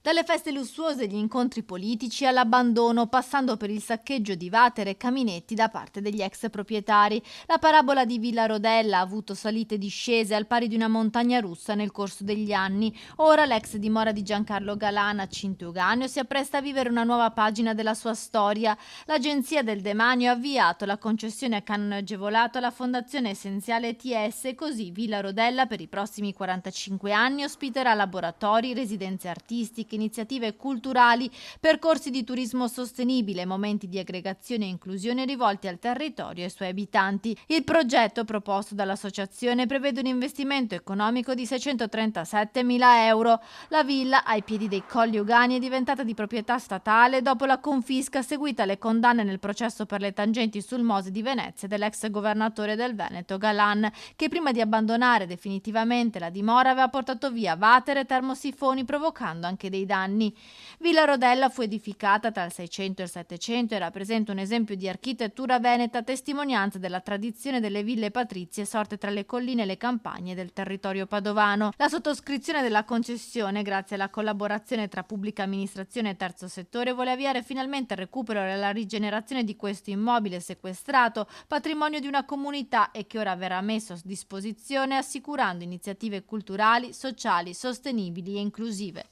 Dalle feste lussuose agli incontri politici all'abbandono, passando per il saccheggio di Vatere e Caminetti da parte degli ex proprietari. La parabola di Villa Rodella ha avuto salite e discese al pari di una montagna russa nel corso degli anni. Ora l'ex dimora di Giancarlo Galan a Cintuganeo si appresta a vivere una nuova pagina della sua storia. L'Agenzia del Demanio ha avviato la concessione a canone agevolato alla Fondazione Essenziale ETS, così Villa Rodella per i prossimi 45 anni ospiterà laboratori, residenze artistiche, iniziative culturali, percorsi di turismo sostenibile, momenti di aggregazione e inclusione rivolti al territorio e ai suoi abitanti. Il progetto proposto dall'associazione prevede un investimento economico di 637.000 euro. La villa, ai piedi dei Colli Ugani, è diventata di proprietà statale dopo la confisca seguita alle condanne nel processo per le tangenti sul Mose di Venezia dell'ex governatore del Veneto Galan, che prima di abbandonare definitivamente la dimora aveva portato via Vatere e termosifoni, provocando anche dei danni. Villa Rodella fu edificata tra il 600 e il 700 e rappresenta un esempio di architettura veneta, testimonianza della tradizione delle ville patrizie sorte tra le colline e le campagne del territorio padovano. La sottoscrizione della concessione, grazie alla collaborazione tra pubblica amministrazione e terzo settore, vuole avviare finalmente il recupero e la rigenerazione di questo immobile sequestrato, patrimonio di una comunità, e che ora verrà messo a disposizione assicurando iniziative culturali, sociali, sostenibili e inclusive.